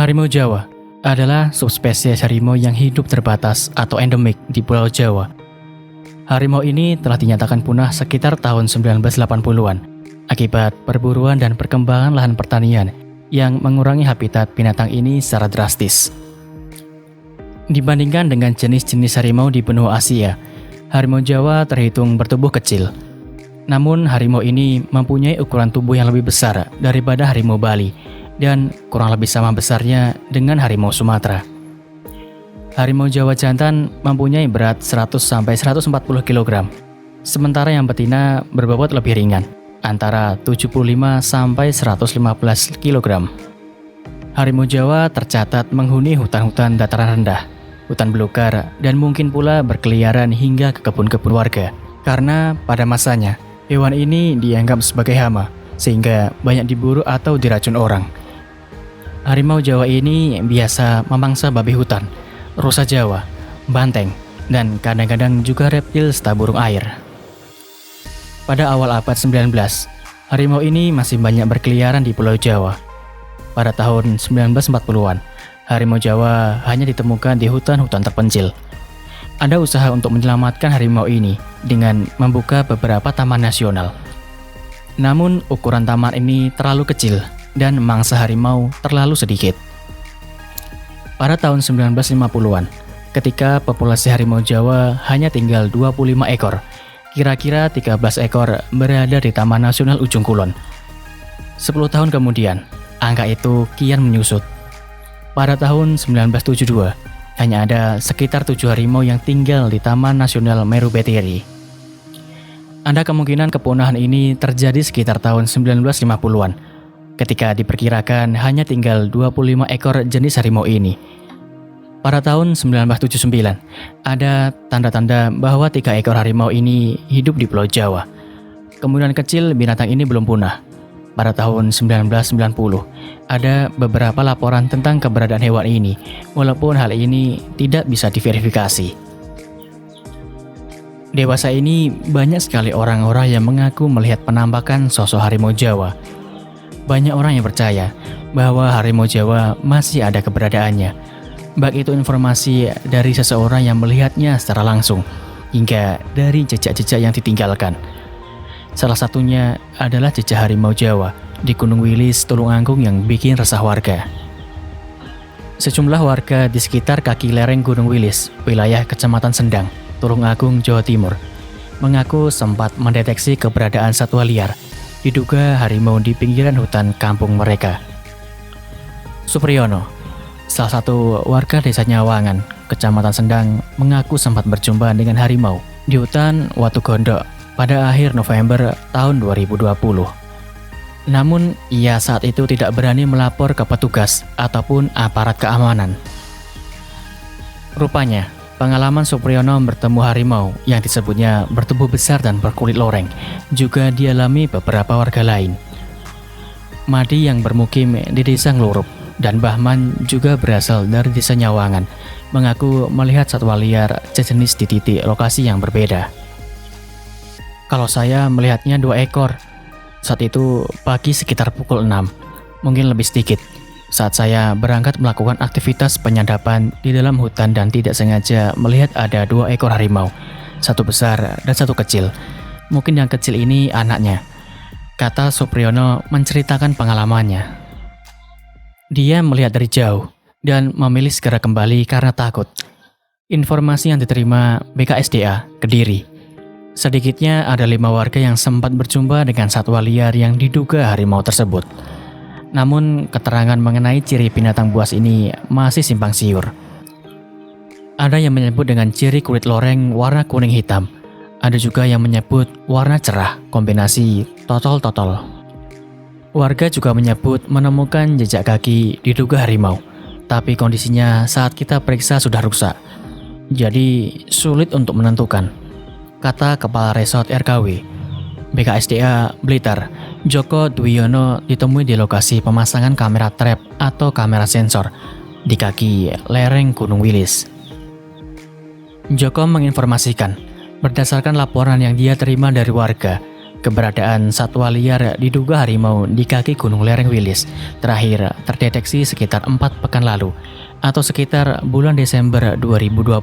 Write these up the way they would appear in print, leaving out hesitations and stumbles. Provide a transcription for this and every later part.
Harimau Jawa adalah subspesies harimau yang hidup terbatas atau endemik di Pulau Jawa. Harimau ini telah dinyatakan punah sekitar tahun 1980-an akibat perburuan dan perkembangan lahan pertanian yang mengurangi habitat binatang ini secara drastis. Dibandingkan dengan jenis-jenis harimau di benua Asia, harimau Jawa terhitung bertubuh kecil. Namun harimau ini mempunyai ukuran tubuh yang lebih besar daripada harimau Bali dan kurang lebih sama besarnya dengan harimau Sumatera. Harimau Jawa jantan mempunyai berat 100-140 kg, sementara yang betina berbobot lebih ringan, antara 75-115 kg. Harimau Jawa tercatat menghuni hutan-hutan dataran rendah, hutan belukar, dan mungkin pula berkeliaran hingga ke kebun-kebun warga. Karena pada masanya, hewan ini dianggap sebagai hama, sehingga banyak diburu atau diracun orang. Harimau Jawa ini biasa memangsa babi hutan, rusa Jawa, banteng, dan kadang-kadang juga reptil serta burung air. Pada awal abad 19, harimau ini masih banyak berkeliaran di Pulau Jawa. Pada tahun 1940-an, harimau Jawa hanya ditemukan di hutan-hutan terpencil. Ada usaha untuk menyelamatkan harimau ini dengan membuka beberapa taman nasional. Namun ukuran taman ini terlalu kecil dan mangsa harimau terlalu sedikit. Pada tahun 1950-an, ketika populasi harimau Jawa hanya tinggal 25 ekor, kira-kira 13 ekor berada di Taman Nasional Ujung Kulon. 10 tahun kemudian, angka itu kian menyusut. Pada tahun 1972, hanya ada sekitar 7 harimau yang tinggal di Taman Nasional Meru Betiri. Ada kemungkinan kepunahan ini terjadi sekitar tahun 1950-an, ketika diperkirakan hanya tinggal 25 ekor jenis harimau ini. Pada tahun 1979, ada tanda-tanda bahwa 3 ekor harimau ini hidup di Pulau Jawa. Kemungkinan kecil binatang ini belum punah. Pada tahun 1990, ada beberapa laporan tentang keberadaan hewan ini, walaupun hal ini tidak bisa diverifikasi. Dewasa ini banyak sekali orang-orang yang mengaku melihat penampakan sosok harimau Jawa. Banyak orang yang percaya bahwa harimau Jawa masih ada keberadaannya, baik itu informasi dari seseorang yang melihatnya secara langsung, hingga dari jejak-jejak yang ditinggalkan. Salah satunya adalah jejak harimau Jawa di Gunung Wilis, Tulungagung yang bikin resah warga. Sejumlah warga di sekitar kaki lereng Gunung Wilis, wilayah Kecamatan Sendang, Tulungagung, Jawa Timur, mengaku sempat mendeteksi keberadaan satwa liar, diduga harimau di pinggiran hutan kampung mereka. Supriyono, salah satu warga desa Nyawangan, Kecamatan Sendang, mengaku sempat berjumpa dengan harimau di hutan Watu Gondok pada akhir November tahun 2020. Namun, ia saat itu tidak berani melapor ke petugas ataupun aparat keamanan. Rupanya, pengalaman Supriyono bertemu harimau yang disebutnya bertubuh besar dan berkulit loreng juga dialami beberapa warga lain. Madi yang bermukim di desa Nglurup dan Bahman juga berasal dari desa Nyawangan, mengaku melihat satwa liar sejenis di titik lokasi yang berbeda. Kalau saya melihatnya 2 ekor. Saat itu pagi sekitar pukul 6, mungkin lebih sedikit. Saat saya berangkat melakukan aktivitas penyadapan di dalam hutan dan tidak sengaja melihat ada 2 ekor harimau, satu besar dan satu kecil. Mungkin yang kecil ini anaknya, kata Supriyono menceritakan pengalamannya. Dia melihat dari jauh dan memilih segera kembali karena takut. Informasi yang diterima BKSDA Kediri, sedikitnya ada 5 warga yang sempat berjumpa dengan satwa liar yang diduga harimau tersebut. Namun, keterangan mengenai ciri binatang buas ini masih simpang siur. Ada yang menyebut dengan ciri kulit loreng warna kuning hitam. Ada juga yang menyebut warna cerah, kombinasi totol-totol. Warga juga menyebut menemukan jejak kaki diduga harimau, tapi kondisinya saat kita periksa sudah rusak. Jadi, sulit untuk menentukan, kata Kepala Resort RKW BKSDA Blitar, Joko Dwiyono, ditemui di lokasi pemasangan kamera trap atau kamera sensor di kaki lereng Gunung Wilis. Joko menginformasikan, berdasarkan laporan yang dia terima dari warga, Keberadaan satwa liar diduga harimau di kaki Gunung Lereng Wilis terakhir terdeteksi sekitar 4 pekan lalu atau sekitar bulan Desember 2020.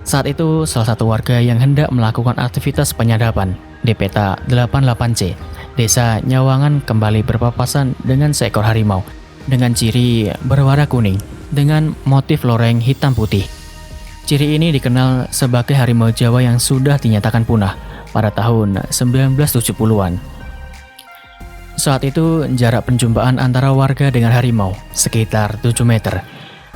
Saat itu, salah satu warga yang hendak melakukan aktivitas penyadapan di peta 88C, Desa Nyawangan kembali berpapasan dengan seekor harimau dengan ciri berwarna kuning dengan motif loreng hitam putih. Ciri ini dikenal sebagai harimau Jawa yang sudah dinyatakan punah pada tahun 1970-an. Saat itu, jarak penjumpaan antara warga dengan harimau sekitar 7 meter,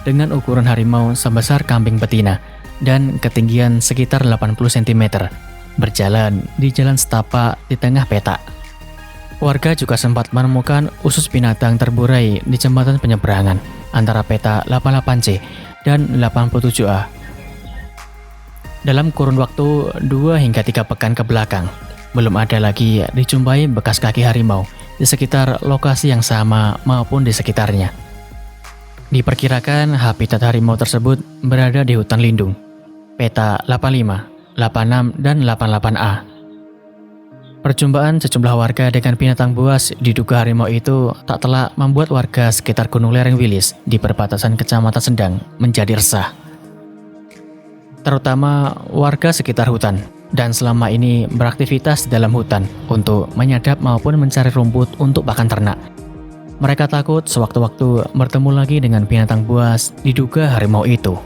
dengan ukuran harimau sebesar kambing betina dan ketinggian sekitar 80 cm, berjalan di jalan setapak di tengah petak. Warga juga sempat menemukan usus binatang terburai di jembatan penyeberangan antara peta 88C dan 87A. Dalam kurun waktu 2 hingga 3 pekan ke belakang, belum ada lagi dijumpai bekas kaki harimau di sekitar lokasi yang sama maupun di sekitarnya. Diperkirakan habitat harimau tersebut berada di hutan lindung, peta 85, 86, dan 88A. Perjumpaan sejumlah warga dengan binatang buas diduga harimau itu tak telak membuat warga sekitar Gunung Lereng Wilis di perbatasan Kecamatan Sendang menjadi resah. Terutama warga sekitar hutan dan selama ini beraktivitas di dalam hutan untuk menyadap maupun mencari rumput untuk pakan ternak. Mereka takut sewaktu-waktu bertemu lagi dengan binatang buas diduga harimau itu.